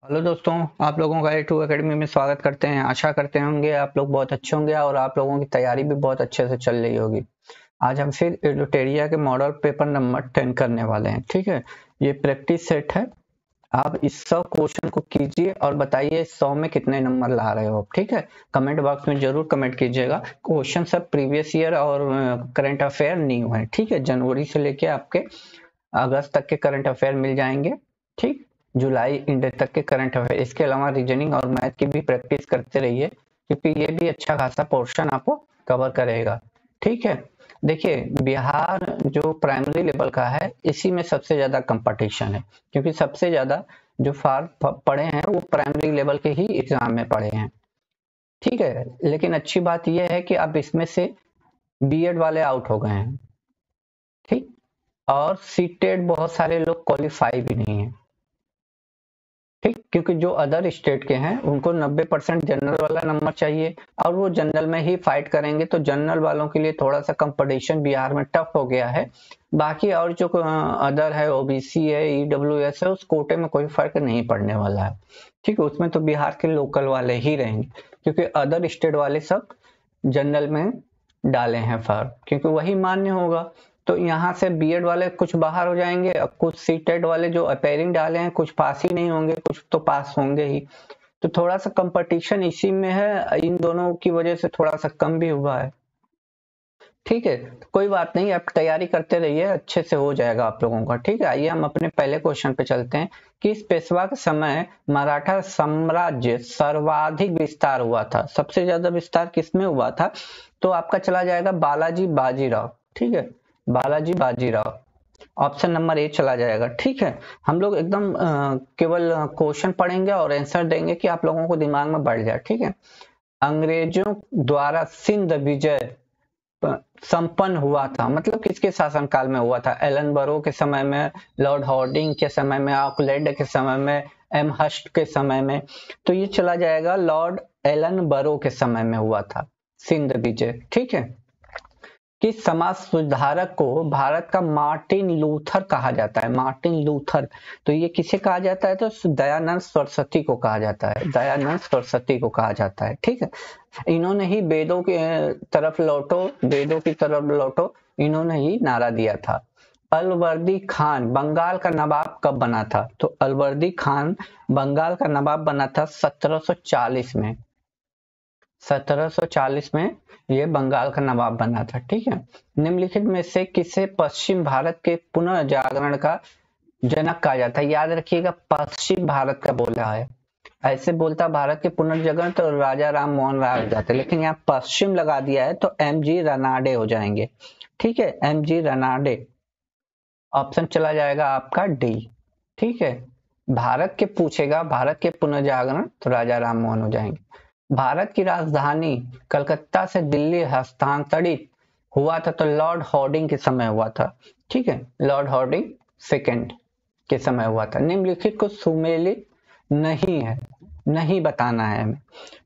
Hello दोस्तों, आप लोगों का A2 एकेडमी में स्वागत करते हैं। आशा करते होंगे आप लोग बहुत अच्छे होंगे और आप लोगों की तैयारी भी बहुत अच्छे से चल रही होगी। आज हम फिर एडुटेरिया के मॉडल पेपर नंबर 10 करने वाले हैं। ठीक है, ये प्रैक्टिस सेट है। आप इस 100 क्वेश्चन को कीजिए और बताइए 100 में कितने नंबर ला रहे हो। ठीक है, कमेंट बॉक्स में जरूर कमेंट कीजिएगा। क्वेश्चन सब प्रीवियस ईयर और करंट अफेयर न्यू है। ठीक है, जनवरी से लेके आपके अगस्त तक के करंट अफेयर मिल जाएंगे। ठीक, जुलाई इंड तक के करंट अफेयर, इसके अलावा रीजनिंग और मैथ की भी प्रैक्टिस करते रहिए, क्योंकि ये भी अच्छा खासा पोर्शन आपको कवर करेगा। ठीक है, देखिए बिहार जो प्राइमरी लेवल का है, इसी में सबसे ज्यादा कंपटीशन है, क्योंकि सबसे ज्यादा जो पढ़े हैं वो प्राइमरी लेवल के ही एग्जाम में पढ़े हैं। ठीक है, लेकिन अच्छी बात यह है कि अब इसमें से बीएड वाले आउट हो गए हैं। ठीक, और सीटेड बहुत सारे लोग क्वालिफाई भी नहीं है। ठीक, क्योंकि जो अदर स्टेट के हैं उनको 90% जनरल वाला नंबर चाहिए और वो जनरल में ही फाइट करेंगे, तो जनरल वालों के लिए थोड़ा सा कंपटीशन बिहार में टफ हो गया है। बाकी और जो अदर है, ओबीसी है, ईडब्ल्यूएस है, उस कोटे में कोई फर्क नहीं पड़ने वाला है। ठीक है, उसमें तो बिहार के लोकल वाले ही रहेंगे, क्योंकि अदर स्टेट वाले सब जनरल में डाले हैं फॉर्म, क्योंकि वही मान्य होगा। तो यहाँ से बीएड वाले कुछ बाहर हो जाएंगे, अब कुछ सीटेड वाले जो अपेयरिंग डाले हैं कुछ पास ही नहीं होंगे, कुछ तो पास होंगे ही। तो थोड़ा सा कंपटीशन इसी में है, इन दोनों की वजह से थोड़ा सा कम भी हुआ है। ठीक है, तो कोई बात नहीं, आप तैयारी करते रहिए, अच्छे से हो जाएगा आप लोगों का। ठीक है, आइए हम अपने पहले क्वेश्चन पे चलते हैं कि पेशवा के समय मराठा साम्राज्य सर्वाधिक विस्तार हुआ था। सबसे ज्यादा विस्तार किसमें हुआ था? तो आपका चला जाएगा बालाजी बाजीराव। ठीक है, Balaji Bajirao, option number A चला जाएगा। ठीक है, हम लोग एकदम केवल क्वेश्चन पढ़ेंगे और आंसर देंगे कि आप लोगों को दिमाग में बढ़ जाए। ठीक है, अंग्रेजों द्वारा सिंध विजय संपन्न हुआ था, मतलब किसके शासनकाल में हुआ था? एलन बरो के समय में, लॉर्ड हॉर्डिंग के समय में, ऑकलैंड के समय में, एम हस्ट के समय में। तो ये चला जाएगा लॉर्ड एलन बरो के समय में हुआ था सिंध विजय। ठीक है, किस समाज सुधारक को भारत का मार्टिन लूथर कहा जाता है? मार्टिन लूथर, तो ये किसे कहा जाता है? तो दयानंद सरस्वती को कहा जाता है, दयानंद सरस्वती को कहा जाता है। ठीक है, इन्होंने ही वेदों के तरफ लौटो, वेदों की तरफ लौटो, इन्होंने ही नारा दिया था। अलवर्दी खान बंगाल का नवाब कब बना था? तो अलवर्दी खान बंगाल का नवाब बना था 1740 में। 1740 में ये बंगाल का नवाब बना था। ठीक है, निम्नलिखित में से किसे पश्चिम भारत के पुनर्जागरण का जनक कहा जाता है? याद रखिएगा, पश्चिम भारत का बोला है। ऐसे बोलता भारत के पुनर्जागरण तो राजा राम मोहन राय हो जाते, लेकिन यहाँ पश्चिम लगा दिया है तो एमजी रनाडे हो जाएंगे। ठीक है, एमजी रनाडे, ऑप्शन चला जाएगा आपका डी। ठीक है, भारत के पूछेगा, भारत के पुनर्जागरण तो राजा राम मोहन हो जाएंगे। भारत की राजधानी कलकत्ता से दिल्ली हस्तांतरित हुआ था तो लॉर्ड हॉर्डिंग के समय हुआ था। ठीक है, लॉर्ड हॉर्डिंग सेकंड के समय हुआ था। निम्नलिखित को सुमेलित नहीं है, नहीं बताना है हमें।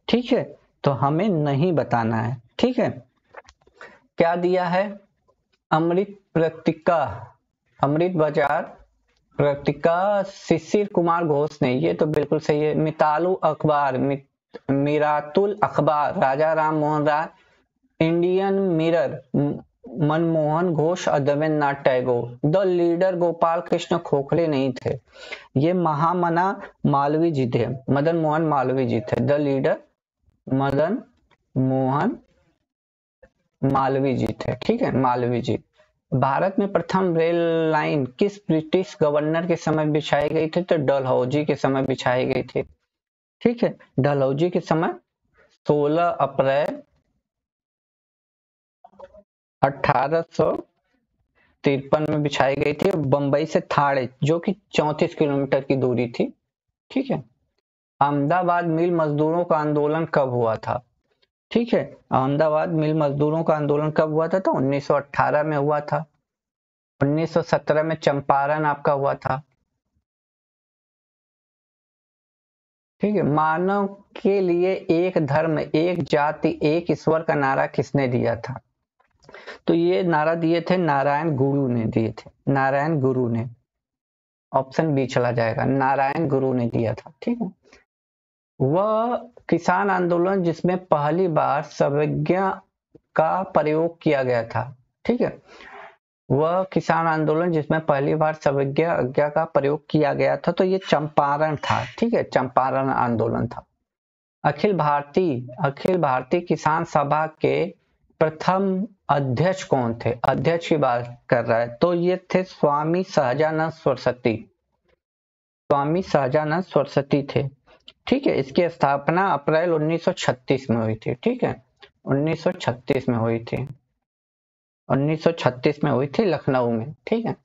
ठीक है, तो हमें नहीं बताना है। ठीक है, क्या दिया है? अमृत पत्रिका, अमृत बाजार पत्रिका शिशिर कुमार घोष ने, ये तो बिल्कुल सही है। मितालू अखबार, मिरातुल अखबार राजा राम मोहन राय, इंडियन मिरर मनमोहन घोष और देवेंद्रनाथ टैगोर, द लीडर गोपाल कृष्ण खोखले नहीं थे, ये महामना मालवीय जी थे, मदन मोहन मालवीय जी थे। द लीडर मदन मोहन मालवीय जी थे। ठीक है, मालवीय जी। भारत में प्रथम रेल लाइन किस ब्रिटिश गवर्नर के समय बिछाई गई थी? तो डलहौजी के समय बिछाई गई थी। ठीक है, डलहौजी के समय 16 अप्रैल 1853 में बिछाई गई थी, बंबई से थाड़े, जो कि 34 किलोमीटर की दूरी थी। ठीक है, अहमदाबाद मिल मजदूरों का आंदोलन कब हुआ था? ठीक है, अहमदाबाद मिल मजदूरों का आंदोलन कब हुआ था? तो 1918 में हुआ था। 1917 में चंपारण आपका हुआ था। ठीक है, मानव के लिए एक धर्म, एक जाति, एक ईश्वर का नारा किसने दिया था? तो ये नारा दिए थे नारायण गुरु ने, दिए थे नारायण गुरु ने। ऑप्शन बी चला जाएगा, नारायण गुरु ने दिया था। ठीक है, वह किसान आंदोलन जिसमें पहली बार संविज्ञा का प्रयोग किया गया था। ठीक है, वह किसान आंदोलन जिसमें पहली बार संविज्ञा का प्रयोग किया गया था, तो ये चंपारण था। ठीक है, चंपारण आंदोलन था। अखिल भारतीय किसान सभा के प्रथम अध्यक्ष कौन थे? अध्यक्ष की बात कर रहा है, तो ये थे स्वामी सहजानंद सरस्वती। स्वामी सहजानंद सरस्वती थे। ठीक है, इसकी स्थापना अप्रैल 1936 में हुई थी। ठीक है, 1936 में हुई थी, 1936 में हुई थी लखनऊ में। ठीक है,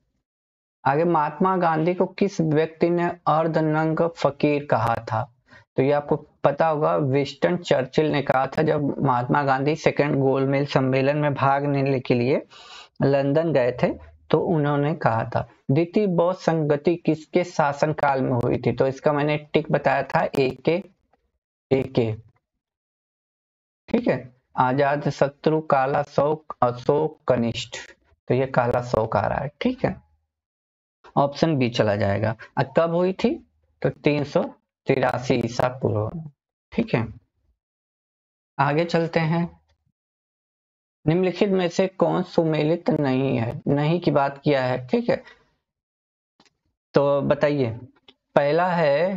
आगे महात्मा गांधी को किस व्यक्ति ने अर्धनंग फकीर कहा था? तो ये आपको पता होगा, विंस्टन चर्चिल ने कहा था जब महात्मा गांधी सेकंड गोलमेज सम्मेलन में भाग लेने के लिए लंदन गए थे, तो उन्होंने कहा था। द्वितीय बौद्ध संगति किसके शासनकाल में हुई थी? तो इसका मैंने टिक बताया था, एके। ठीक है, आजाद शत्रु, काला शौक, अशोक कनिष्ठ, तो ये काला शौक आ रहा है। ठीक है, ऑप्शन बी चला जाएगा। कब हुई थी? तो 383 ईसा पूर्व। ठीक है, आगे चलते हैं। निम्नलिखित में से कौन सुमेलित नहीं है? नहीं की बात किया है। ठीक है, तो बताइए। पहला है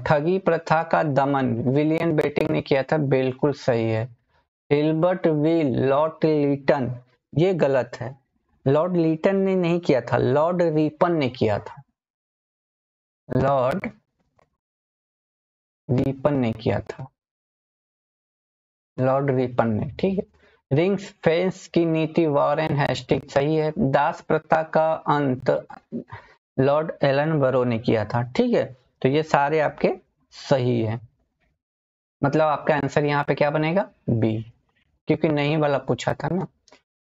ठगी प्रथा का दमन, विलियम बेटिंग ने किया था, बिल्कुल सही है। हिल्बर्ट विल, लॉर्ड लीटन, ये गलत है। लॉर्ड लीटन ने नहीं किया था, लॉर्ड रिपन ने किया था। लॉर्ड रिपन ने किया था, लॉर्ड रिपन ने। ठीक है, रिंग्स फेंस की नीति वॉरेन हेस्टिंग, सही है। दास प्रथा का अंत लॉर्ड एलन बरो ने किया था। ठीक है, तो ये सारे आपके सही है, मतलब आपका आंसर यहाँ पे क्या बनेगा? बी, क्योंकि नहीं वाला पूछा था ना।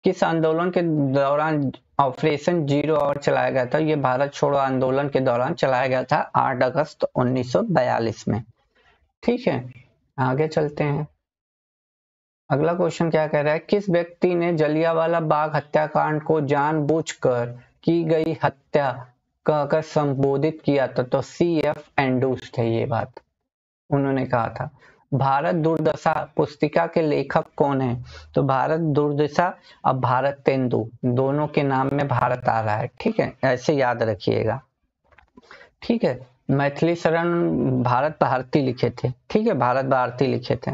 किस आंदोलन के दौरान ऑपरेशन जीरो आवर चलाया गया था? ये भारत छोड़ो आंदोलन के दौरान चलाया गया था, 8 अगस्त 1942 में। ठीक है, आगे चलते हैं। अगला क्वेश्चन क्या कह रहा है? किस व्यक्ति ने जलियांवाला बाग हत्याकांड को जानबूझकर की गई हत्या कहकर संबोधित किया था? तो CF एंड्रूज थे, ये बात उन्होंने कहा था। भारत दुर्दशा पुस्तिका के लेखक कौन है? तो भारत दुर्दशा और भारत तेंदु, दोनों के नाम में भारत आ रहा है। ठीक है, ऐसे याद रखिएगा। ठीक है, मैथिली शरण भारत भारती लिखे थे। ठीक है, भारत भारती लिखे थे।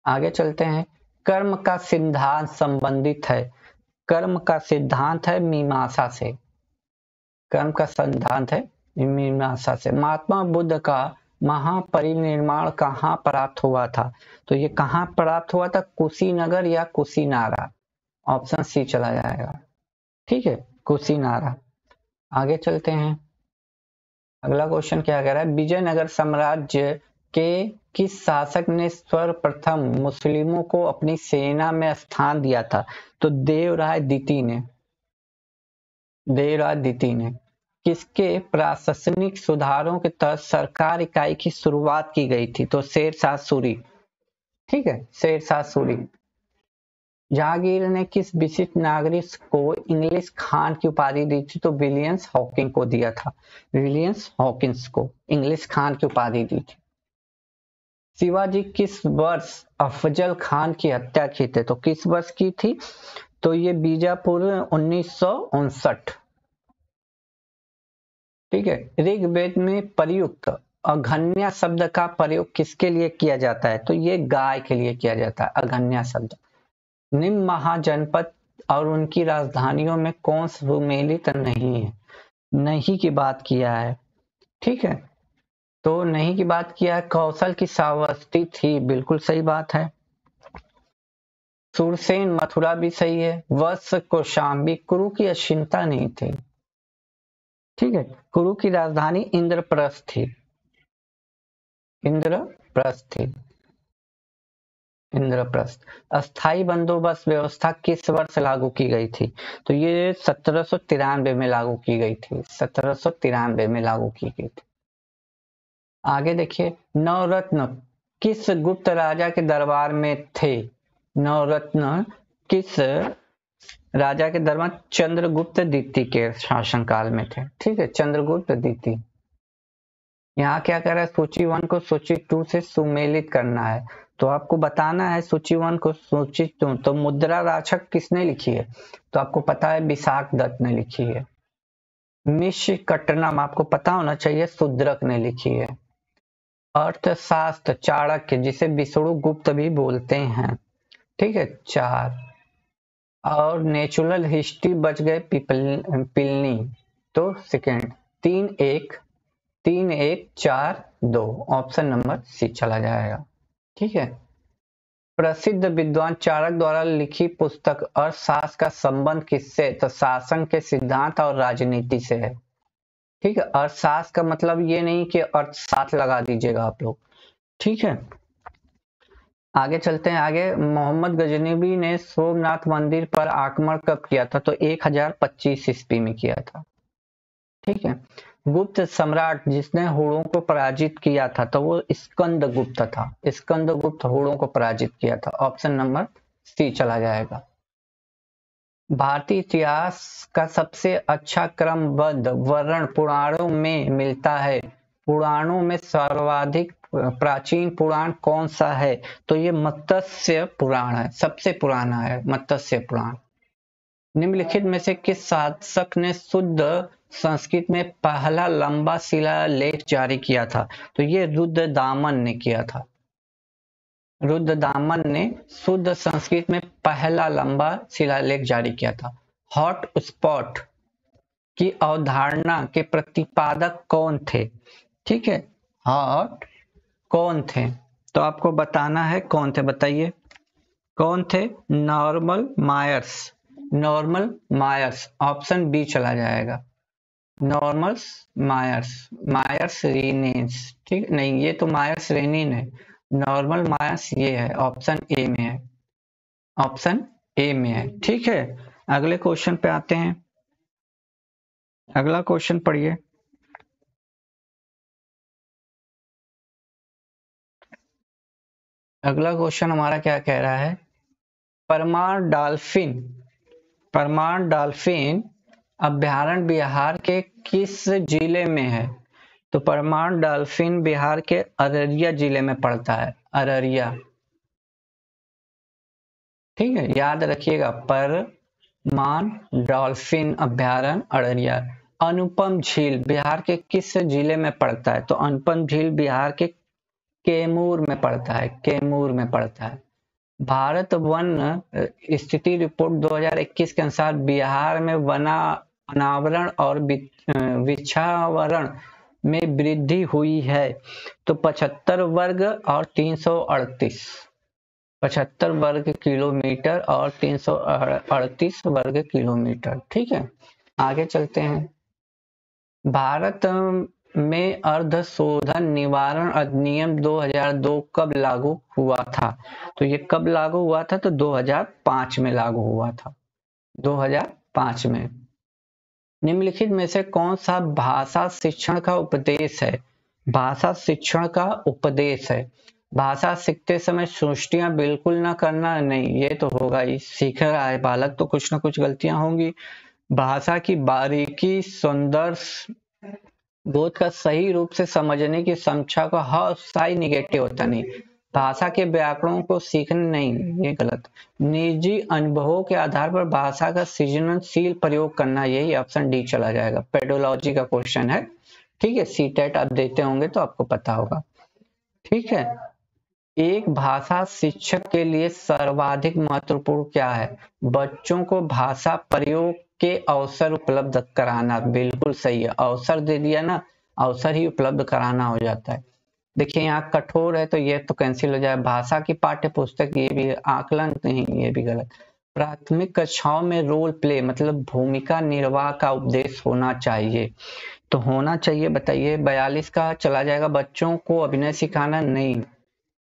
आगे चलते हैं। कर्म का सिद्धांत संबंधित है, कर्म का सिद्धांत है मीमांसा से, कर्म का सिद्धांत है मीमांसा से। महात्मा बुद्ध का महापरिनिर्वाण कहाँ प्राप्त हुआ था? तो ये कहाँ प्राप्त हुआ था? कुशीनगर या कुशीनारा? ऑप्शन सी चला जाएगा। ठीक है, कुशीनारा। आगे चलते हैं। अगला क्वेश्चन क्या कह रहा है? विजयनगर साम्राज्य के किस शासक ने सर्वप्रथम मुस्लिमों को अपनी सेना में स्थान दिया था? तो देवराय द्वितीय ने। देवराय द्वितीय ने। किसके प्रशासनिक सुधारों के तहत सरकार इकाई की शुरुआत की गई थी? तो शेरशाह सूरी। ठीक है, शेरशाह सूरी। जहांगीर ने किस विशिष्ट नागरिक को इंग्लिश खान की उपाधि दी थी? तो विलियम्स हॉकिंस को दिया था, विलियम्स हॉकिंस को इंग्लिश खान की उपाधि दी थी। शिवाजी किस वर्ष अफजल खान की हत्या की थी? तो किस वर्ष की थी? तो ये बीजापुर 1959। ठीक है, ऋग्वेद में प्रयुक्त अघन्या शब्द का प्रयोग किसके लिए किया जाता है? तो ये गाय के लिए किया जाता है, अघन्या शब्द। निम्न महाजनपद और उनकी राजधानियों में कौन सुमेलित नहीं है? नहीं की बात किया है। ठीक है, तो नहीं की बात किया है, कौशल की श्रावस्ती थी, बिल्कुल सही बात है। सुरसेन मथुरा भी सही है। वत्स कौशाम्बी, कुरु की अक्षिंता नहीं थी। ठीक है, कुरु की राजधानी इंद्रप्रस्थ थी, इंद्रप्रस्थ थी, इंद्रप्रस्थ। अस्थाई बंदोबस्त व्यवस्था किस वर्ष लागू की गई थी? तो ये 1793 में लागू की गई थी, 1793 में लागू की गई थी। आगे देखिए, नवरत्न किस गुप्त राजा के दरबार में थे? नवरत्न किस राजा के दरबार चंद्रगुप्त द्वितीय के शासनकाल में थे। ठीक है, चंद्रगुप्त द्वितीय। यहाँ क्या कर रहा है, सूची 1 को सूची 2 से सुमेलित करना है। तो आपको बताना है सूची 1 को सूची 2, तो मुद्रा राक्षक किसने लिखी है, तो आपको पता है विशाख दत्त ने लिखी है। मिश्र कट्टनम आपको पता होना चाहिए, शूद्रक ने लिखी है। अर्थशास्त्र चाणक्य, जिसे विष्णु गुप्त भी बोलते हैं। ठीक है, 4। और नेचुरल हिस्ट्री बच गए पिलनी, तो सेकेंड। 3-1-4-2 ऑप्शन नंबर सी चला जाएगा। ठीक है, प्रसिद्ध विद्वान चाणक्य द्वारा लिखी पुस्तक अर्थशास्त्र का संबंध किससे, तो शासन के सिद्धांत और राजनीति से है। ठीक है, अर्थशास्त्र का मतलब ये नहीं कि अर्थशास्त्र लगा दीजिएगा आप लोग। ठीक है, आगे चलते हैं। आगे मोहम्मद गजनवी ने सोमनाथ मंदिर पर आक्रमण कब किया था, तो 1025 ईस्वी में किया था। ठीक है, गुप्त सम्राट जिसने हुणों को पराजित किया था, तो वो स्कंदगुप्त था। स्कंदगुप्त हुणों को पराजित किया था। ऑप्शन नंबर सी चला जाएगा। भारतीय इतिहास का सबसे अच्छा क्रमबद्ध वर्णन पुराणों में मिलता है। पुराणों में सर्वाधिक प्राचीन पुराण कौन सा है, तो ये मत्स्य पुराण है, सबसे पुराना है मत्स्य पुराण। निम्नलिखित में से किस शासक ने शुद्ध संस्कृत में पहला लंबा शिलालेख जारी किया था, तो ये रुद्रदामन ने किया था। रुद्रदामन ने शुद्ध संस्कृत में पहला लंबा शिलालेख जारी किया था। हॉट स्पॉट की अवधारणा के प्रतिपादक कौन थे, ठीक है, हॉट कौन थे, तो आपको बताना है कौन थे, बताइए कौन थे। Norman Myers, Norman Myers, option B चला जाएगा। नॉर्मन मायर्स, मायर्स रीनेस, ठीक नहीं, ये तो मायर्स रेनिन है, नॉर्मल मायर्स ये है, ऑप्शन ए में है, ऑप्शन ए में है। ठीक है, अगले क्वेश्चन पे आते हैं। अगला क्वेश्चन पढ़िए। अगला क्वेश्चन हमारा क्या कह रहा है, परमार डॉल्फिन अभ्यारण्य बिहार के किस जिले में है, तो परमार डॉल्फिन बिहार के अररिया जिले में पड़ता है, अररिया। ठीक है, याद रखिएगा, परमान डॉल्फिन अभ्यारण्य अररिया। अनुपम झील बिहार के किस जिले में पड़ता है, तो अनुपम झील बिहार के कैमूर में पड़ता है, कैमूर में पड़ता है। भारत वन स्थिति रिपोर्ट 2021 के अनुसार बिहार में वनावरण और वृक्षावरण में वृद्धि हुई है, तो 75 वर्ग और 338, 75 वर्ग किलोमीटर और 338 वर्ग किलोमीटर। ठीक है, आगे चलते हैं। भारत में अर्धशोधन निवारण अधिनियम 2002 कब लागू हुआ था, तो ये कब लागू हुआ था, तो 2005 में लागू हुआ था, 2005 में। निम्नलिखित में से कौन सा भाषा शिक्षण का उपदेश है, भाषा शिक्षण का उपदेश है। भाषा सीखते समय सृष्टियां बिल्कुल ना करना, नहीं ये तो होगा ही, सीख रहा है बालक तो कुछ ना कुछ गलतियां होंगी। भाषा की बारीकी सौंदर्य बोध का सही रूप से समझने की क्षमता का हर निगेटिव होता नहीं, भाषा के व्याकरणों को सीखने नहीं, ये गलत। निजी अनुभवों के आधार पर भाषा का सृजनशील प्रयोग करना, यही ऑप्शन डी चला जाएगा। पेडोलॉजी का क्वेश्चन है। ठीक है, सीटेट आप देते होंगे तो आपको पता होगा। ठीक है, एक भाषा शिक्षक के लिए सर्वाधिक महत्वपूर्ण क्या है, बच्चों को भाषा प्रयोग के अवसर उपलब्ध कराना। बिल्कुल सही है, अवसर दे दिया ना, अवसर ही उपलब्ध कराना हो जाता है। देखिए यहाँ कठोर है तो ये तो कैंसिल हो जाए, भाषा की पाठ्य पुस्तक, ये भी आकलन नहीं, ये भी गलत। प्राथमिक कक्षाओं में रोल प्ले मतलब भूमिका निर्वाह का उपदेश होना चाहिए, तो होना चाहिए, बताइए। 42 का चला जाएगा, बच्चों को अभिनय सिखाना नहीं,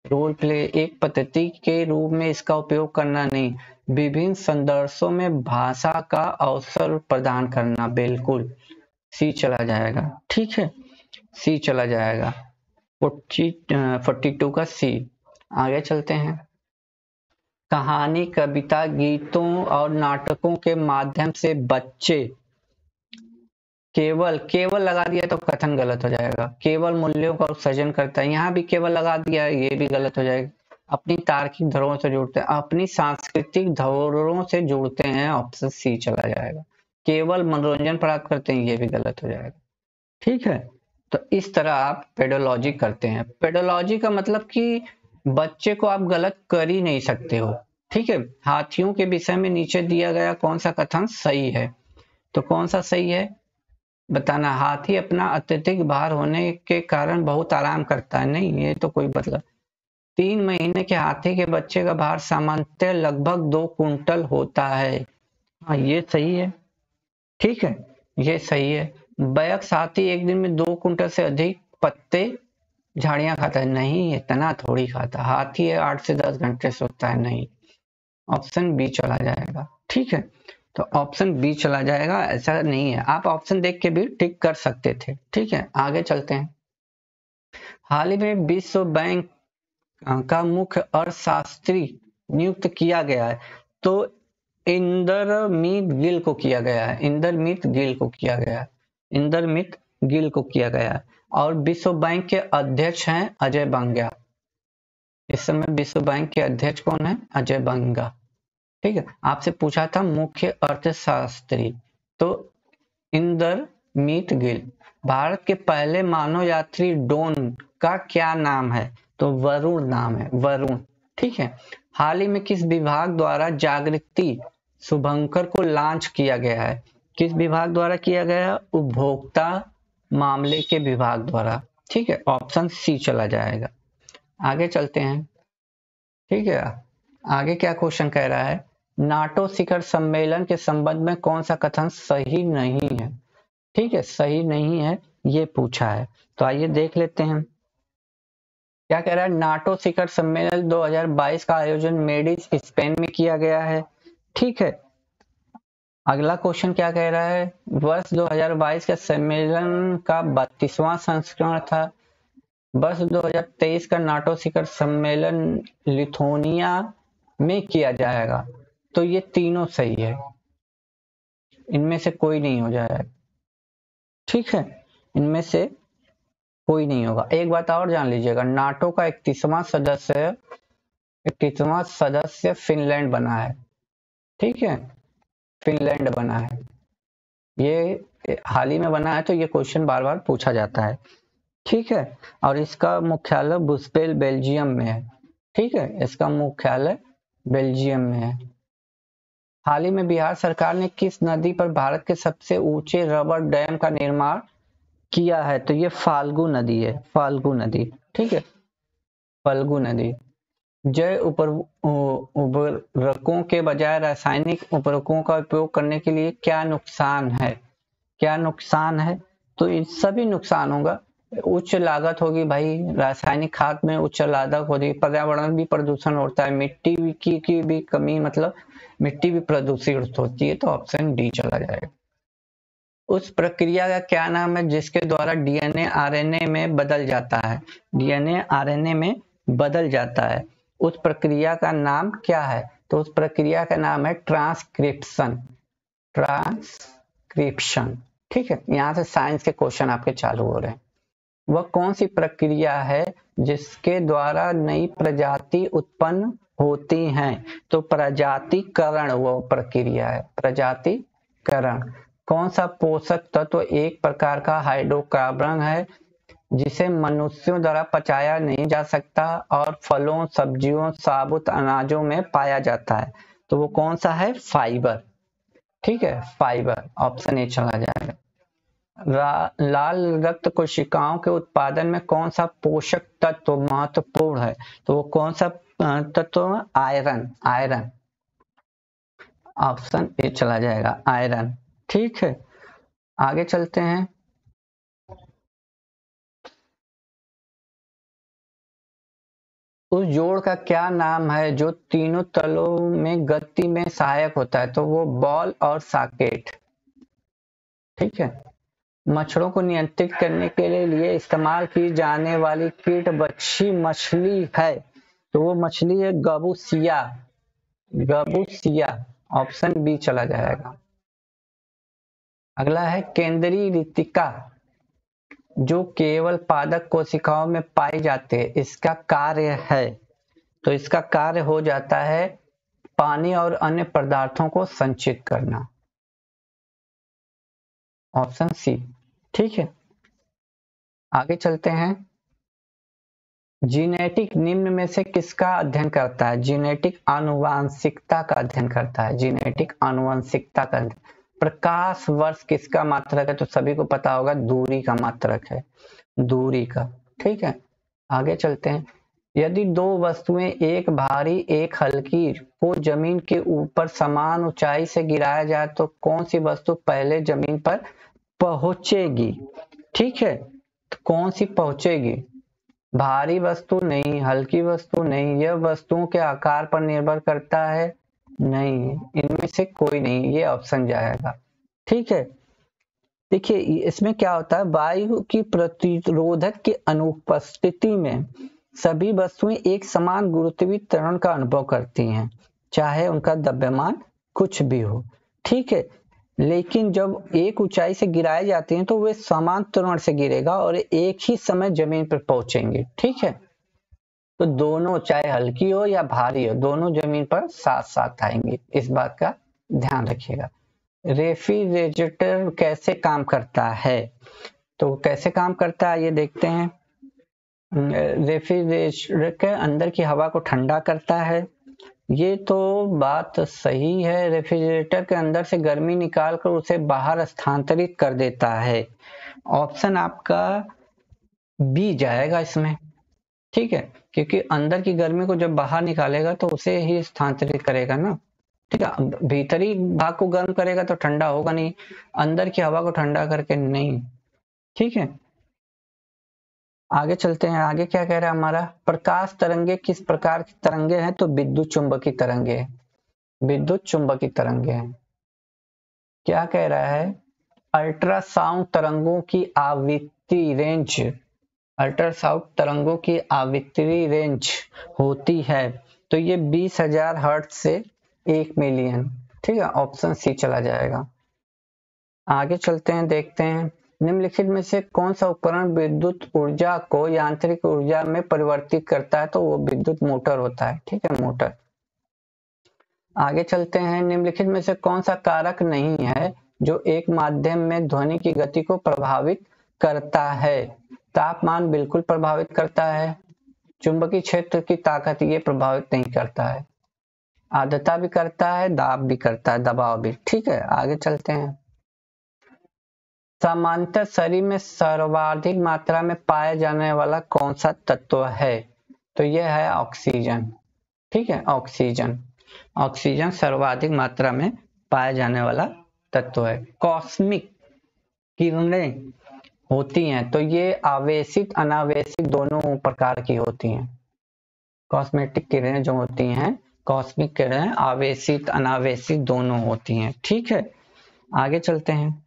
रोल प्ले एक पद्धति के रूप में इसका उपयोग करना नहीं, विभिन्न संदर्भों में भाषा का अवसर प्रदान करना, बिल्कुल सी चला जाएगा। ठीक है, सी चला जाएगा, 42 का सी। आगे चलते हैं। कहानी, कविता, गीतों और नाटकों के माध्यम से बच्चे केवल केवल लगा दिया तो कथन गलत हो जाएगा। केवल मूल्यों का सृजन करता है, यहाँ भी केवल लगा दिया है, ये भी गलत हो जाएगा। अपनी तार्किक धरोहर से जुड़ते हैं, अपनी सांस्कृतिक धरोहरों से जुड़ते हैं, ऑप्शन सी चला जाएगा। केवल मनोरंजन प्राप्त करते हैं, ये भी गलत हो जाएगा। ठीक है, तो इस तरह आप पेडोलॉजी करते हैं। पेडोलॉजी का मतलब कि बच्चे को आप गलत कर ही नहीं सकते हो। ठीक है, हाथियों के विषय में नीचे दिया गया कौन सा कथन सही है? तो कौन सा सही है बताना। हाथी अपना अत्यधिक भार होने के कारण बहुत आराम करता है, नहीं ये तो कोई मतलब। 3 महीने के हाथी के बच्चे का भार सामान्यतः लगभग 2 कुंटल होता है। हाँ ये सही है, ठीक है, ये सही है। वयस्क हाथी एक दिन में 2 कुंटल से अधिक पत्ते झाड़ियां खाता है, नहीं इतना थोड़ी खाता। हाथी है 8 से 10 घंटे सोता है, नहीं, ऑप्शन बी चला जाएगा। ठीक है, तो ऑप्शन बी चला जाएगा, ऐसा नहीं है। आप ऑप्शन देख के भी टिक कर सकते थे। ठीक है, आगे चलते हैं। हाल ही में विश्व बैंक का मुख्य अर्थशास्त्री नियुक्त किया गया है, तो इंदरमीत गिल को किया गया है। इंदरमीत गिल को किया गया है। इंदरमीत गिल को किया गया है। और विश्व बैंक के अध्यक्ष हैं अजय बंगा। इस समय विश्व बैंक के अध्यक्ष कौन है? अजय बंगा। ठीक है, आपसे पूछा था मुख्य अर्थशास्त्री, तो इंदरमीत गिल। भारत के पहले मानव यात्री ड्रोन का क्या नाम है? तो वरुण नाम है, वरुण। ठीक है, हाल ही में किस विभाग द्वारा जागृति शुभंकर को लॉन्च किया गया है? किस विभाग द्वारा किया गया? उपभोक्ता मामले के विभाग द्वारा। ठीक है, ऑप्शन सी चला जाएगा। आगे चलते हैं। ठीक है, आगे क्या क्वेश्चन कह रहा है? नाटो शिखर सम्मेलन के संबंध में कौन सा कथन सही नहीं है? ठीक है, सही नहीं है ये पूछा है, तो आइए देख लेते हैं क्या कह रहा है। नाटो शिखर सम्मेलन 2022 का आयोजन मेडिज स्पेन में किया गया है। ठीक है, अगला क्वेश्चन क्या कह रहा है? वर्ष 2022 के सम्मेलन का 32वां संस्करण था। वर्ष 2023 का नाटो शिखर सम्मेलन लिथुआनिया में किया जाएगा, तो ये तीनों सही है, इनमें से कोई नहीं हो जाएगा। ठीक है, इनमें से कोई नहीं होगा। एक बात और जान लीजिएगा, नाटो का 31वां सदस्य फिनलैंड बना है। ठीक है, फिनलैंड बना है, ये हाल ही में बना है, तो ये क्वेश्चन बार बार पूछा जाता है। ठीक है, और इसका मुख्यालय ब्रुसेल्स बेल्जियम में है। ठीक है, इसका मुख्यालय बेल्जियम में है। हाल ही में बिहार सरकार ने किस नदी पर भारत के सबसे ऊंचे रबर डैम का निर्माण किया है? तो ये फाल्गु नदी है, फाल्गु नदी। ठीक है, फाल्गु नदी। जैव उर्वरकों के बजाय रासायनिक उर्वरकों का उपयोग करने के लिए क्या नुकसान है? क्या नुकसान है? तो इन सभी नुकसान होगा। उच्च लागत होगी भाई, रासायनिक खाद में उच्च लागत होगी, पर्यावरण भी प्रदूषण होता है, मिट्टी की भी कमी, मतलब मिट्टी भी प्रदूषित होती है, तो ऑप्शन डी चला जाएगा। उस प्रक्रिया का क्या नाम है जिसके द्वारा डीएनए आरएनए में बदल जाता है? डीएनए आरएनए में बदल जाता है, उस प्रक्रिया का नाम क्या है? तो उस प्रक्रिया का नाम है ट्रांसक्रिप्शन। ट्रांसक्रिप्शन। ठीक है, यहाँ से साइंस के क्वेश्चन आपके चालू हो रहे हैं। वह कौन सी प्रक्रिया है जिसके द्वारा नई प्रजाति उत्पन्न होती हैं? तो प्रजातिकरण वो प्रक्रिया है, प्रजातिकरण। कौन सा पोषक तत्व एक प्रकार का हाइड्रोकार्बन है जिसे मनुष्यों द्वारा पचाया नहीं जा सकता और फलों, सब्जियों, साबुत अनाजों में पाया जाता है? तो वो कौन सा है? फाइबर। ठीक है, फाइबर, ऑप्शन ए चला जाएगा। लाल रक्त कोशिकाओं के उत्पादन में कौन सा पोषक तत्व महत्वपूर्ण है? तो वो कौन सा तत्व? आयरन। आयरन, ऑप्शन ए चला जाएगा, आयरन। ठीक है, आगे चलते हैं। उस जोड़ का क्या नाम है जो तीनों तलों में गति में सहायक होता है? तो वो बॉल और सॉकेट। ठीक है, मच्छरों को नियंत्रित करने के लिए इस्तेमाल की जाने वाली कीटभक्षी मछली है, तो वो मछली है गबूसिया। गबूसिया, ऑप्शन बी चला जाएगा। अगला है केंद्रीय रितिका, जो केवल पादप कोशिकाओं में पाई जाती है, इसका कार्य है, तो इसका कार्य हो जाता है पानी और अन्य पदार्थों को संचित करना, ऑप्शन सी। ठीक है, आगे चलते हैं। जीनेटिक निम्न में से किसका अध्ययन करता है? जीनेटिक आनुवांशिकता का अध्ययन करता है, जीनेटिक आनुवंशिकता का। प्रकाश वर्ष किसका मात्रक है? तो सभी को पता होगा, दूरी का मात्रक है, दूरी का। ठीक है, आगे चलते हैं। यदि दो वस्तुएं, एक भारी एक हल्की, को जमीन के ऊपर समान ऊंचाई से गिराया जाए तो कौन सी वस्तु पहले जमीन पर पहुंचेगी? ठीक है, तो कौन सी पहुंचेगी? भारी वस्तु नहीं, हल्की वस्तु नहीं, यह वस्तुओं के आकार पर निर्भर करता है, नहीं, इनमें से कोई नहीं, ये ऑप्शन जाएगा। ठीक है, देखिए इसमें क्या होता है, वायु की प्रतिरोधक की अनुपस्थिति में सभी वस्तुएं एक समान गुरुत्वीय त्वरण का अनुभव करती हैं, चाहे उनका द्रव्यमान कुछ भी हो। ठीक है, लेकिन जब एक ऊंचाई से गिराई जाती हैं तो वे समान त्वरण से गिरेगा और एक ही समय जमीन पर पहुंचेंगे। ठीक है, तो दोनों, चाहे हल्की हो या भारी हो, दोनों जमीन पर साथ साथ आएंगे, इस बात का ध्यान रखिएगा। रेफ्रिजरेटर कैसे काम करता है? तो कैसे काम करता है ये देखते हैं। रेफ्रिजरेटर के अंदर की हवा को ठंडा करता है, ये तो बात सही है। रेफ्रिजरेटर के अंदर से गर्मी निकालकर उसे बाहर स्थानांतरित कर देता है, ऑप्शन आपका बी जाएगा इसमें। ठीक है, क्योंकि अंदर की गर्मी को जब बाहर निकालेगा तो उसे ही स्थानांतरित करेगा ना। ठीक है, भीतरी भाग को गर्म करेगा तो ठंडा होगा नहीं, अंदर की हवा को ठंडा करके नहीं। ठीक है, आगे चलते हैं। आगे क्या कह रहा है हमारा, प्रकाश तरंगे किस प्रकार की तरंगे हैं? तो विद्युत चुंबकीय तरंगे, विद्युत चुंबकीय तरंगे हैं। क्या कह रहा है, अल्ट्रासाउंड तरंगों की आवृत्ति रेंज, अल्ट्रासाउंड तरंगों की आवृत्ति रेंज होती है, तो ये 20,000 हर्ट्ज से 1 मिलियन। ठीक है, ऑप्शन सी चला जाएगा। आगे चलते हैं, देखते हैं। निम्नलिखित में से कौन सा उपकरण विद्युत ऊर्जा को यांत्रिक ऊर्जा में परिवर्तित करता है? तो वो विद्युत मोटर होता है। ठीक है, मोटर। आगे चलते हैं। निम्नलिखित में से कौन सा कारक नहीं है जो एक माध्यम में ध्वनि की गति को प्रभावित करता है? तापमान बिल्कुल प्रभावित करता है, चुंबकीय क्षेत्र की ताकत ये प्रभावित नहीं करता है, आर्द्रता भी करता है, दाब भी करता है, दबाव भी। ठीक है, आगे चलते हैं। सामान्यतः शरीर में सर्वाधिक मात्रा में पाया जाने वाला कौन सा तत्व है? तो यह है ऑक्सीजन। ठीक है, ऑक्सीजन, ऑक्सीजन सर्वाधिक मात्रा में पाया जाने वाला तत्व है। कॉस्मिक किरणें होती हैं, तो ये आवेशित अनावेशित दोनों प्रकार की होती हैं। कॉस्मेटिक किरणें जो होती हैं, कॉस्मिक किरणें आवेशित अनावेशित दोनों होती हैं। ठीक है, आगे चलते हैं।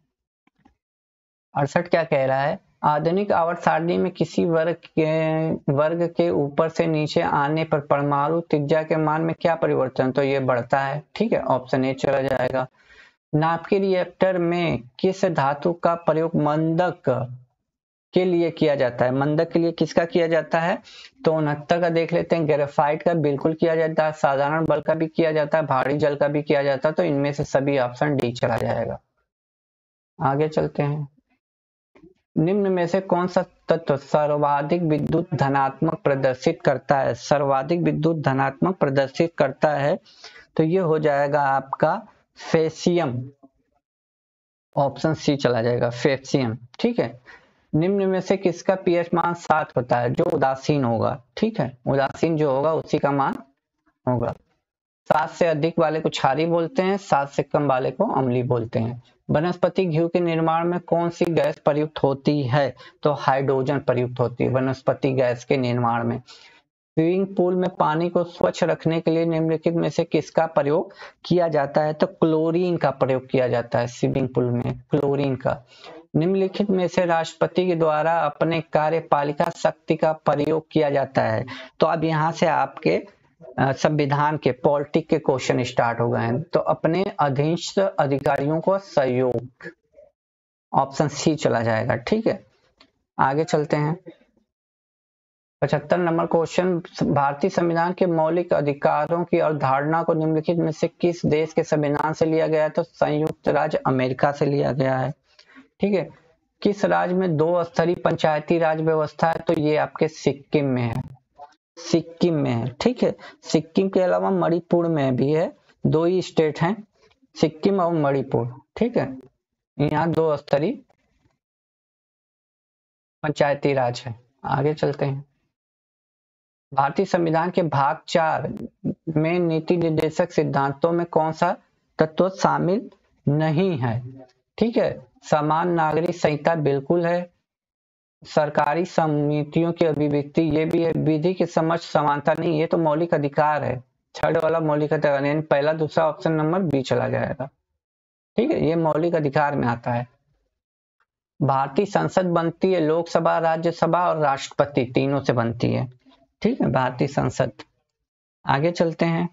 68 क्या कह रहा है, आधुनिक आवर्त सारणी में किसी वर्ग के ऊपर से नीचे आने पर परमाणु त्रिज्या के मान में क्या परिवर्तन? तो ये बढ़ता है। ठीक है, ऑप्शन ए चला जाएगा। नाभिकीय रिएक्टर में किस धातु का प्रयोग मंदक के लिए किया जाता है? मंदक के लिए किसका किया जाता है? तो 69 का देख लेते हैं। ग्रेफाइट का बिल्कुल किया जाता है, साधारण बल का भी किया जाता है, भारी जल का भी किया जाता है, तो इनमें से सभी ऑप्शन डी चला जाएगा। आगे चलते हैं। निम्न में से कौन सा तत्व सर्वाधिक विद्युत धनात्मक प्रदर्शित करता है? सर्वाधिक विद्युत धनात्मक प्रदर्शित करता है, तो ये हो जाएगा आपका फेसियम, ऑप्शन सी चला जाएगा, फेसियम। ठीक है, निम्न में से किसका पीएच मान 7 होता है? जो उदासीन होगा। ठीक है, उदासीन जो होगा उसी का मान होगा। 7 से अधिक वाले को क्षारीय बोलते हैं, 7 से कम वाले को अम्लीय बोलते हैं। वनस्पति घी के निर्माण में कौन सी गैस प्रयुक्त होती है? तो हाइड्रोजन प्रयुक्त होती है वनस्पति गैस के निर्माण में। स्विमिंग पूल में पानी को स्वच्छ रखने के लिए निम्नलिखित में से किसका प्रयोग किया जाता है? तो क्लोरीन का प्रयोग किया जाता है स्विमिंग पूल में, क्लोरीन का। निम्नलिखित में से राष्ट्रपति के द्वारा अपने कार्यपालिका शक्ति का प्रयोग किया जाता है? तो अब यहाँ से आपके संविधान के पॉलिटिक के क्वेश्चन स्टार्ट हो गए हैं, तो अपने अधीनस्थ अधिकारियों को सहयोग, ऑप्शन सी चला जाएगा। ठीक है, आगे चलते हैं। 75 नंबर क्वेश्चन, भारतीय संविधान के मौलिक अधिकारों की अवधारणा को निम्नलिखित में से किस देश के संविधान से लिया गया है? तो संयुक्त राज्य अमेरिका से लिया गया है। ठीक है, किस राज्य में 2 स्तरीय पंचायती राज व्यवस्था है? तो ये आपके सिक्किम में है, सिक्किम में है। ठीक है, सिक्किम के अलावा मणिपुर में भी है, 2 ही स्टेट हैं, सिक्किम और मणिपुर। ठीक है, यहाँ 2 स्तरीय पंचायती राज है। आगे चलते हैं। भारतीय संविधान के भाग 4 में नीति निर्देशक सिद्धांतों में कौन सा तत्व शामिल नहीं है? ठीक है, समान नागरिक संहिता बिल्कुल है, सरकारी समितियों की अभिव्यक्ति ये भी है, विधि की समझ समानता नहीं, ये तो मौलिक अधिकार है, थर्ड वाला मौलिक अधिकार, यानी पहला दूसरा ऑप्शन नंबर बी चला जाएगा। ठीक है, ये मौलिक अधिकार में आता है। भारतीय संसद बनती है लोकसभा, राज्यसभा और राष्ट्रपति तीनों से बनती है। ठीक है, भारतीय संसद। आगे चलते हैं।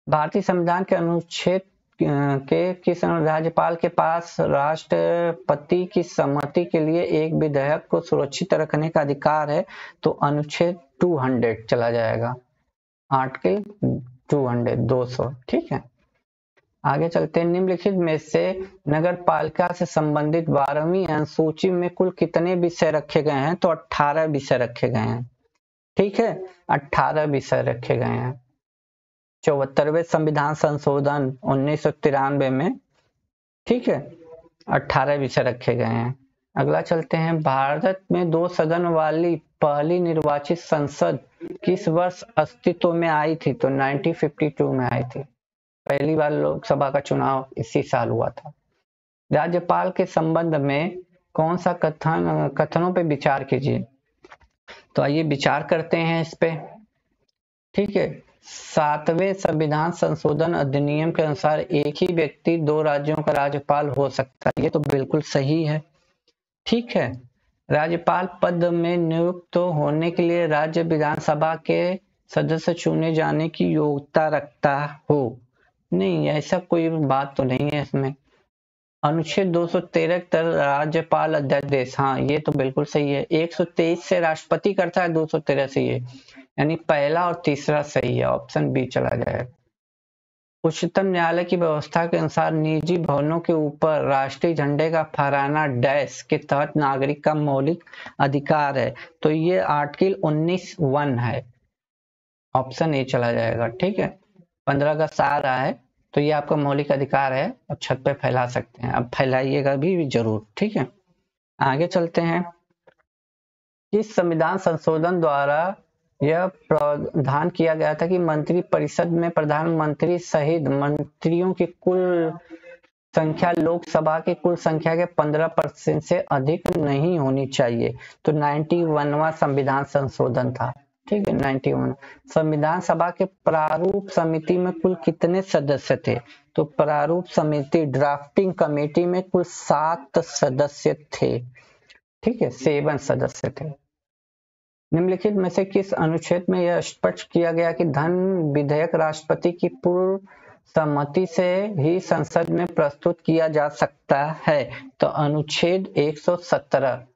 भारतीय संविधान के अनुच्छेद के किस राज्यपाल के पास राष्ट्रपति की सहमति के लिए एक विधेयक को सुरक्षित रखने का अधिकार है? तो अनुच्छेद 200 चला जाएगा, आर्टिकल 200। ठीक है, आगे चलते हैं। निम्नलिखित में से नगर पालिका से संबंधित 12वीं अनुसूची में कुल कितने विषय रखे गए हैं? तो 18 विषय रखे गए हैं। ठीक है, 18 विषय रखे गए हैं। 74वें संविधान संशोधन 1993 में, ठीक है, 18 विषय रखे गए हैं। अगला चलते हैं। भारत में 2 सदन वाली पहली निर्वाचित संसद किस वर्ष अस्तित्व में आई थी? तो 1952 में आई थी, पहली बार लोकसभा का चुनाव इसी साल हुआ था। राज्यपाल के संबंध में कौन सा कथनों पे विचार कीजिए? तो आइए विचार करते हैं इस पे। ठीक है, 7वें संविधान संशोधन अधिनियम के अनुसार एक ही व्यक्ति 2 राज्यों का राज्यपाल हो सकता है, ये तो बिल्कुल सही है। ठीक है, राज्यपाल पद में नियुक्त होने के लिए राज्य विधानसभा के सदस्य चुने जाने की योग्यता रखता हो? नहीं, ऐसा कोई बात तो नहीं है इसमें। अनुच्छेद 213 के तहत राज्यपाल अध्यादेश, हाँ ये तो बिल्कुल सही है। 123 से राष्ट्रपति करता है, 213 से ये, यानी पहला और तीसरा सही है, ऑप्शन बी चला जाएगा। उच्चतम न्यायालय की व्यवस्था के अनुसार निजी भवनों के ऊपर राष्ट्रीय झंडे का फहराना डैश के तहत नागरिक का मौलिक अधिकार है। तो ये आर्टिकल 19(1) है, ऑप्शन ए चला जाएगा। ठीक है, 15 अगस्त आ रहा है तो ये आपका मौलिक अधिकार है, अब छत पे फैला सकते हैं, अब फैलाइएगा भी जरूर। ठीक है, आगे चलते हैं। किस संविधान संशोधन द्वारा यह प्रावधान किया गया था कि मंत्री परिषद में प्रधानमंत्री सहित मंत्रियों की कुल संख्या लोकसभा की कुल संख्या के 15% से अधिक नहीं होनी चाहिए? तो 91वां संविधान संशोधन था। ठीक है, 91। संविधान सभा के प्रारूप समिति में कुल कितने सदस्य थे? तो प्रारूप समिति, ड्राफ्टिंग कमेटी में कुल 7 सदस्य थे। ठीक है, 7 सदस्य थे। निम्नलिखित में से किस अनुच्छेद में यह स्पष्ट किया गया कि धन विधेयक राष्ट्रपति की पूर्व सहमति से ही संसद में प्रस्तुत किया जा सकता है? तो अनुच्छेद 117।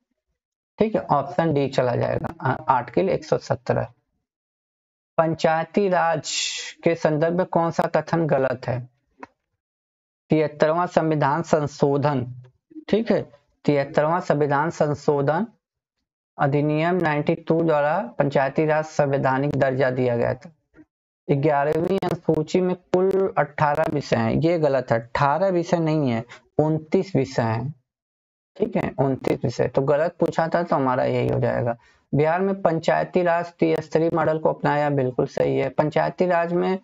ठीक है, ऑप्शन डी चला जाएगा, आर्टिकल 117। पंचायती राज के संदर्भ में कौन सा कथन गलत है? 73वां संविधान संशोधन, ठीक है, 73वां संविधान संशोधन अधिनियम 92 द्वारा पंचायती राज संवैधानिक दर्जा दिया गया था। 11वीं अनुसूची में कुल 18 विषय हैं, ये गलत है, 18 विषय नहीं है, 29 विषय हैं। ठीक है, 29 विषय, तो गलत पूछा था तो हमारा यही हो जाएगा। बिहार में पंचायती राज त्रिस्तरीय मॉडल को अपनाया, बिल्कुल सही है। पंचायती राज में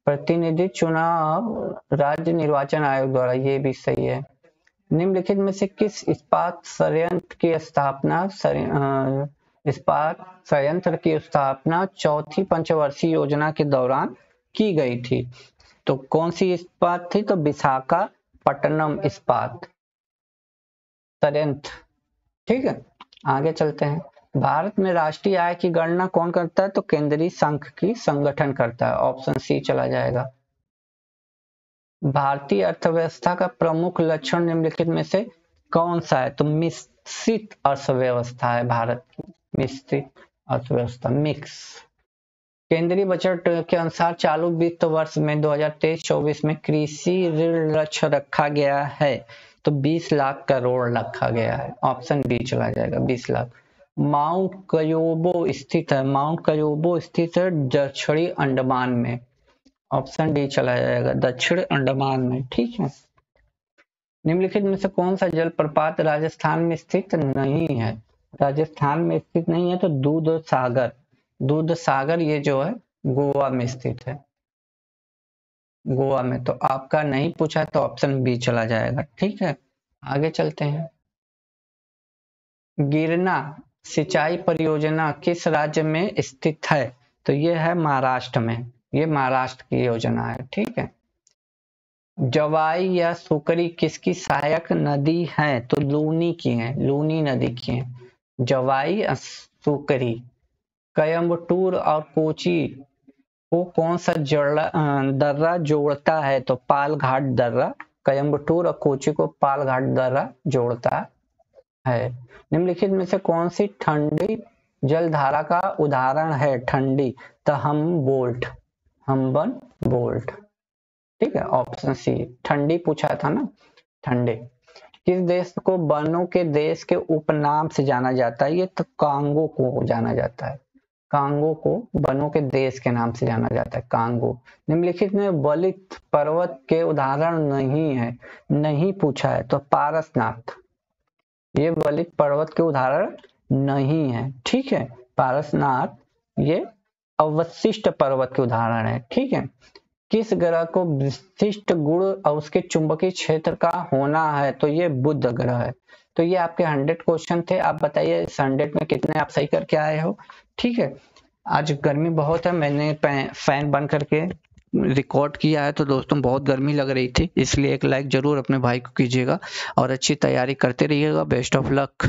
प्रतिनिधि चुनाव राज्य निर्वाचन आयोग द्वारा, ये भी सही है। निम्नलिखित में से किस इस्पात संयंत्र की स्थापना चौथी पंचवर्षीय योजना के दौरान की गई थी? तो कौन सी इस्पात थी? तो विशाखापट्टनम इस्पात संयंत्र। ठीक है, आगे चलते हैं। भारत में राष्ट्रीय आय की गणना कौन करता है? तो केंद्रीय सांख्यिकी संगठन करता है। ऑप्शन सी चला जाएगा। भारतीय अर्थव्यवस्था का प्रमुख लक्षण निम्नलिखित में से कौन सा है? तो मिश्रित अर्थव्यवस्था है भारत की, मिश्रित अर्थव्यवस्था, मिक्स। केंद्रीय बजट के अनुसार चालू वित्त वर्ष में 2023-24 में कृषि ऋण लक्ष्य रखा गया है, तो 20 लाख करोड़ रखा गया है। ऑप्शन बी चला जाएगा, 20 लाख। माउंट कयोबो स्थित है, माउंट कयोबो स्थित है दक्षिणी अंडमान में। ऑप्शन डी चला जाएगा, दक्षिण अंडमान में। ठीक है। निम्नलिखित में से कौन सा जलप्रपात राजस्थान में स्थित नहीं है? राजस्थान में स्थित नहीं है तो दूध सागर, दूध सागर ये जो है गोवा में स्थित है, गोवा में। तो आपका नहीं पूछा तो ऑप्शन बी चला जाएगा। ठीक है, आगे चलते हैं। गिरना सिंचाई परियोजना किस राज्य में स्थित है? तो ये है महाराष्ट्र में, ये महाराष्ट्र की योजना है। ठीक है। जवाई या सुकरी किसकी सहायक नदी है? तो लूनी की है, लूनी नदी की है जवाई या सुकरी। कोयम्बटूर और कोची को कौन सा दर्रा जोड़ता है? तो पालघाट दर्रा। कोयम्बटूर और कोची को पालघाट दर्रा जोड़ता है। निम्नलिखित में से कौन सी ठंडी जलधारा का उदाहरण है? ठंडी, तो हम्बन बोल्ट। ठीक है, ऑप्शन सी ठंडी पूछा था ना, ठंडे। किस देश को वनों के देश के उपनाम से जाना जाता है? ये तो कांगो को जाना जाता है, कांगो को वनों के देश के नाम से जाना जाता है, कांगो। निम्नलिखित में वलित पर्वत के उदाहरण नहीं है, नहीं पूछा है, तो पारसनाथ, ये वलित पर्वत के उदाहरण नहीं है। ठीक है, पारसनाथ ये अवशिष्ट पर्वत के उदाहरण है। ठीक है। किस ग्रह को विशिष्ट गुण और उसके चुंबकीय क्षेत्र का होना है? तो ये बुध ग्रह है। तो ये आपके 100 क्वेश्चन थे। आप बताइए इस 100 में कितने आप सही करके आए हो? ठीक है। आज गर्मी बहुत है, मैंने फैन बंद करके रिकॉर्ड किया है, तो दोस्तों बहुत गर्मी लग रही थी, इसलिए एक लाइक जरूर अपने भाई को कीजिएगा और अच्छी तैयारी करते रहिएगा। Best of luck.